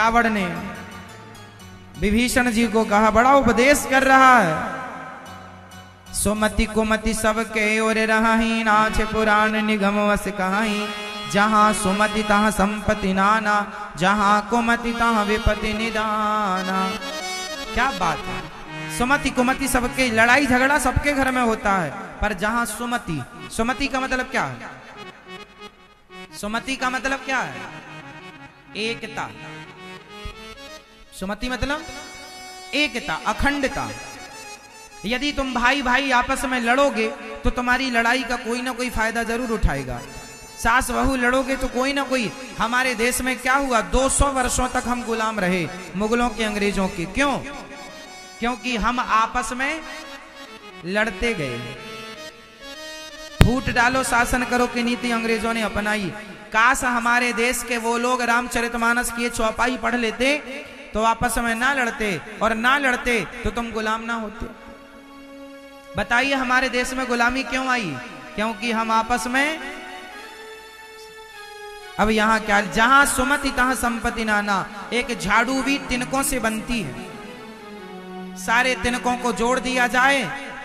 रावण ने विभीषण जी को कहा, बड़ा उपदेश कर रहा है। सुमति कुमति सबके ओर रहाही, नाच पुराण निगम वस कहाही। जहां सुमति तहां संपत्ति नाना, जहां कुमति तहां विपत्ति निदाना। क्या बात है। सुमति कुमति सबके, लड़ाई झगड़ा सबके घर में होता है, पर जहां सुमति, सुमति का मतलब क्या है? सुमति का मतलब क्या है? एकता। सुमति मतलब एकता, अखंडता। यदि तुम भाई भाई आपस में लड़ोगे तो तुम्हारी लड़ाई का कोई ना कोई फायदा जरूर उठाएगा। सास बहू लड़ोगे तो कोई ना कोई। हमारे देश में क्या हुआ, 200 वर्षों तक हम गुलाम रहे मुगलों के, अंग्रेजों के। क्यों? क्योंकि हम आपस में लड़ते गए। फूट डालो शासन करो की नीति अंग्रेजों ने अपनाई। काश हमारे देश के वो लोग रामचरितमानस की चौपाई पढ़ लेते तो आपस में ना लड़ते, और ना लड़ते तो तुम गुलाम ना होते। बताइए हमारे देश में गुलामी क्यों आई? क्योंकि हम आपस में। अब यहां क्या, जहां सुमति तहां संपत्ति नाना। एक झाड़ू भी तिनकों से बनती है। सारे तिनकों को जोड़ दिया जाए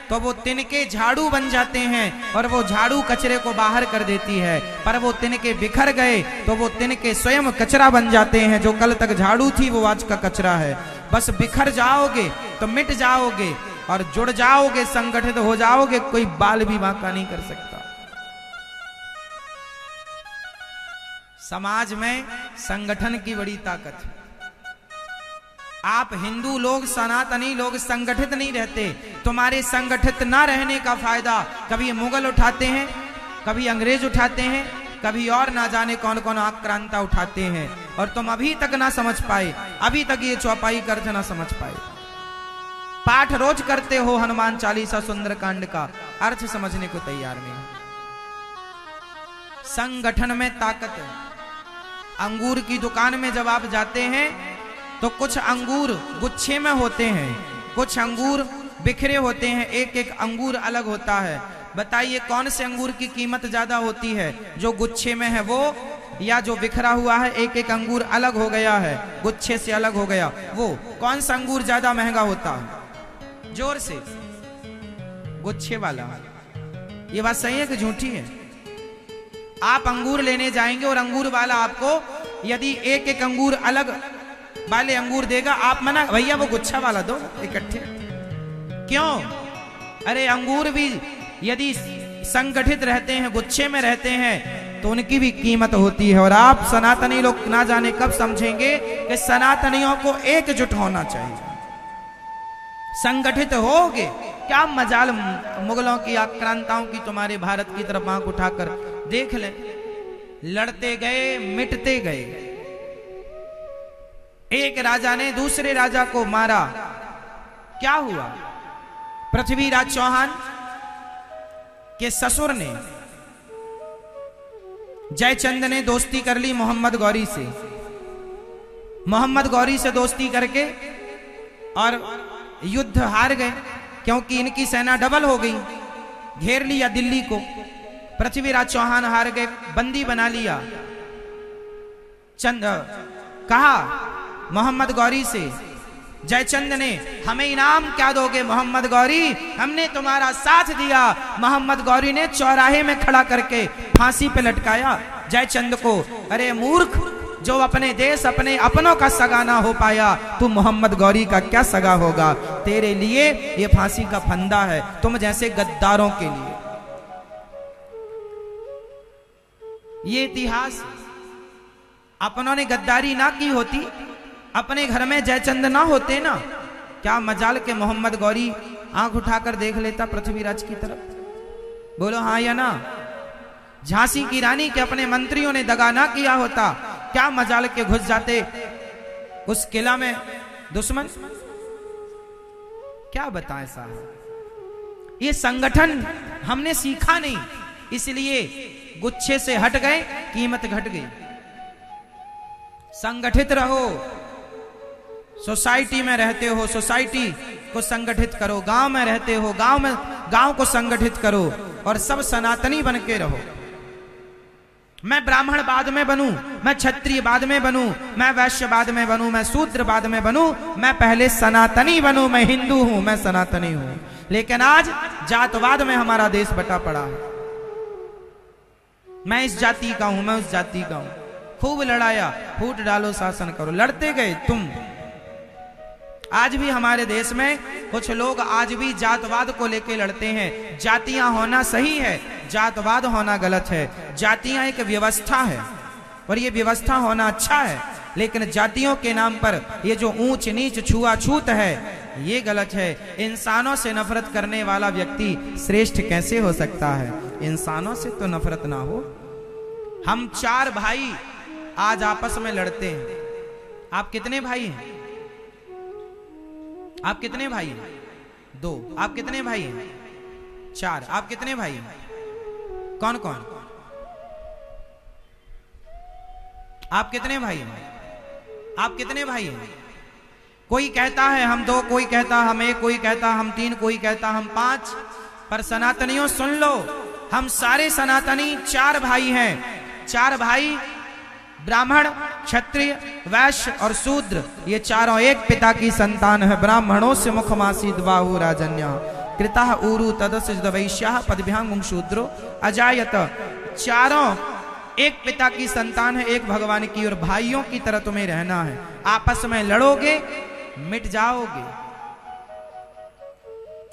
तो वो तिनके झाड़ू बन जाते हैं, और वो झाड़ू कचरे को बाहर कर देती है। पर वो तिनके बिखर गए तो वो तिनके स्वयं कचरा बन जाते हैं। जो कल तक झाड़ू थी वो आज का कचरा है। बस बिखर जाओगे तो मिट जाओगे, और जुड़ जाओगे, संगठित हो जाओगे, कोई बाल भी बांका नहीं कर सकता। समाज में संगठन की बड़ी ताकत है। आप हिंदू लोग, सनातनी लोग संगठित नहीं रहते। तुम्हारे संगठित ना रहने का फायदा कभी मुगल उठाते हैं, कभी अंग्रेज उठाते हैं, कभी और ना जाने कौन कौन आक्रांता उठाते हैं, और तुम अभी तक ना समझ पाए, अभी तक ये चौपाई का अर्थ ना समझ पाए। पाठ रोज करते हो हनुमान चालीसा सुंदरकांड का, अर्थ समझने को तैयार नहीं। संगठन में ताकत है। अंगूर की दुकान में जब आप जाते हैं तो कुछ अंगूर गुच्छे में होते हैं, कुछ अंगूर बिखरे होते हैं, एक एक अंगूर अलग होता है। बताइए कौन से अंगूर की कीमत ज्यादा होती है? जो गुच्छे में है वो, या जो बिखरा हुआ है, एक एक अंगूर अलग हो गया है, गुच्छे से अलग हो गया, वो कौन सा अंगूर ज्यादा महंगा होता है? जोर से, गुच्छे वाला। ये बात सही है कि झूठी है? आप अंगूर लेने जाएंगे और अंगूर वाला आपको यदि एक एक अंगूर अलग वाले अंगूर देगा, आप मना, भैया वो गुच्छा वाला दो इकट्ठे। क्यों? अरे अंगूर भी यदि संगठित रहते हैं, गुच्छे में रहते हैं, तो उनकी भी कीमत होती है। और आप सनातनी लोग ना जाने कब समझेंगे कि सनातनियों को एकजुट होना चाहिए। संगठित होगे, क्या मजाल मुगलों की आक्रांताओं की तुम्हारे भारत की तरफ आंख उठाकर देख ले। लड़ते गए, मिटते गए। एक राजा ने दूसरे राजा को मारा, क्या हुआ? पृथ्वीराज चौहान के ससुर ने, जयचंद ने दोस्ती कर ली मोहम्मद गौरी से। मोहम्मद गौरी से दोस्ती करके और युद्ध हार गए, क्योंकि इनकी सेना डबल हो गई, घेर लिया दिल्ली को। पृथ्वीराज चौहान हार गए, बंदी बना लिया। कहा मोहम्मद गौरी से, जयचंद ने, हमें इनाम क्या दोगे मोहम्मद गौरी? हमने तुम्हारा साथ दिया। मोहम्मद गौरी ने चौराहे में खड़ा करके फांसी पे लटकाया जयचंद को। अरे मूर्ख, जो अपने देश, अपने अपनों का सगा ना हो पाया, तू मोहम्मद गौरी का क्या सगा होगा? तेरे लिए ये फांसी का फंदा है, तुम जैसे गद्दारों के लिए। ये इतिहास, अपनों ने गद्दारी ना की होती, अपने घर में जयचंद ना होते ना, क्या मजाल के मोहम्मद गौरी आंख उठाकर देख लेता पृथ्वीराज की तरफ? बोलो हाँ या ना? झांसी की रानी के अपने मंत्रियों ने दगा ना किया होता, क्या मजाल के घुस जाते उस किला में दुश्मन? क्या बताएं साहब, ये संगठन हमने सीखा नहीं, इसलिए गुच्छे से हट गए, कीमत घट गई। संगठित रहो। सोसाइटी में रहते हो, सोसाइटी को संगठित करो। गांव में रहते हो, गांव को संगठित करो, और सब सनातनी बन के रहो। मैं ब्राह्मण बाद में बनूं, मैं क्षत्रिय बाद में बनूं, मैं वैश्य बाद में बनूं, मैं शूद्र बाद में बनूं, मैं पहले सनातनी बनूं, मैं हिंदू हूं, मैं सनातनी हूं। लेकिन आज जातवाद में हमारा देश बटा पड़ा है। मैं इस जाति का हूं, मैं उस जाति का हूं। खूब लड़ाया, फूट डालो शासन करो, लड़ते गए तुम। आज भी हमारे देश में कुछ लोग आज भी जातवाद को लेकर लड़ते हैं। जातियां होना सही है, जातवाद होना गलत है। जातियां एक व्यवस्था है और ये व्यवस्था होना अच्छा है, लेकिन जातियों के नाम पर ये जो ऊंच नीच छुआछूत है ये गलत है। इंसानों से नफरत करने वाला व्यक्ति श्रेष्ठ कैसे हो सकता है? इंसानों से तो नफरत ना हो। हम 4 भाई आज आपस में लड़ते हैं। आप कितने भाई हैं? आप कितने भाई हैं? 2। आप कितने भाई हैं? 4। आप कितने भाई हैं? कौन कौन? आप कितने भाई हैं? आप कितने भाई हैं? कोई कहता है हम 2, कोई कहता हम 1, कोई कहता हम 3, कोई कहता हम 5। पर सनातनियों सुन लो, हम सारे सनातनी 4 भाई हैं। 4 भाई ब्राह्मण, क्षत्रिय, वैश्य और शूद्र, ये चारों एक पिता की संतान है। ब्राह्मणों से मुखमासीद बाहु राजन्य कृता उरु तदसिद वैश्या पदभ्यांग शूद्रो अजायत। चारों एक पिता की संतान है, एक भगवान की। और भाइयों की तरह तुम्हें रहना है। आपस में लड़ोगे मिट जाओगे।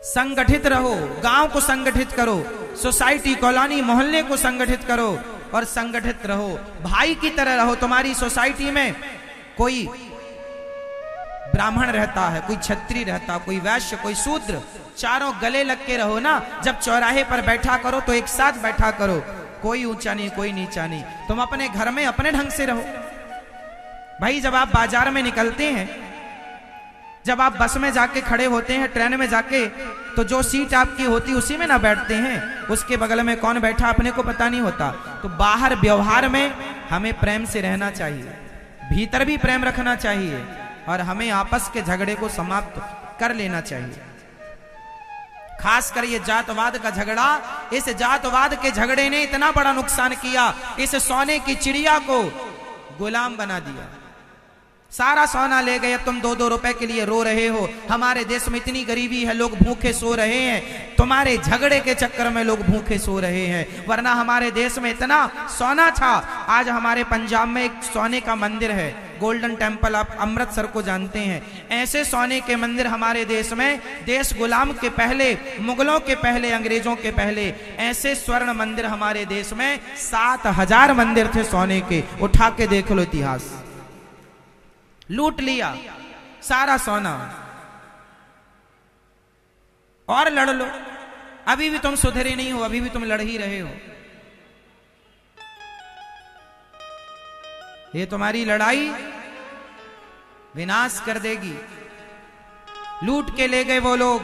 संगठित रहो, गांव को संगठित करो, सोसाइटी, कॉलोनी, मोहल्ले को संगठित करो और संगठित रहो, भाई की तरह रहो। तुम्हारी सोसाइटी में कोई ब्राह्मण रहता है, कोई क्षत्रिय रहता, कोई वैश्य, कोई शूद्र, चारों गले लग के रहो ना। जब चौराहे पर बैठा करो तो एक साथ बैठा करो, कोई ऊंचा नहीं, कोई नीचा नहीं। तुम अपने घर में अपने ढंग से रहो। भाई जब आप बाजार में निकलते हैं, जब आप बस में जाके खड़े होते हैं, ट्रेन में जाके, तो जो सीट आपकी होती उसी में ना बैठते हैं। उसके बगल में कौन बैठा अपने को पता नहीं होता। तो बाहर व्यवहार में हमें प्रेम से रहना चाहिए, भीतर भी प्रेम रखना चाहिए और हमें आपस के झगड़े को समाप्त कर लेना चाहिए। खास कर ये जातवाद का झगड़ा, इस जातवाद के झगड़े ने इतना बड़ा नुकसान किया, इस सोने की चिड़िया को गुलाम बना दिया। सारा सोना ले गए, तुम 2-2 रुपए के लिए रो रहे हो। हमारे देश में इतनी गरीबी है, लोग भूखे सो रहे हैं। तुम्हारे झगड़े के चक्कर में लोग भूखे सो रहे हैं, वरना हमारे देश में इतना सोना था। आज हमारे पंजाब में एक सोने का मंदिर है, गोल्डन टेम्पल, आप अमृतसर को जानते हैं। ऐसे सोने के मंदिर हमारे देश में, देश गुलाम के पहले, मुगलों के पहले, अंग्रेजों के पहले, ऐसे स्वर्ण मंदिर हमारे देश में 7000 मंदिर थे सोने के। उठा के देख लो इतिहास। लूट लिया सारा सोना और लड़ लो। अभी भी तुम सुधरे नहीं हो, अभी भी तुम लड़ ही रहे हो। ये तुम्हारी लड़ाई विनाश कर देगी। लूट के ले गए वो लोग,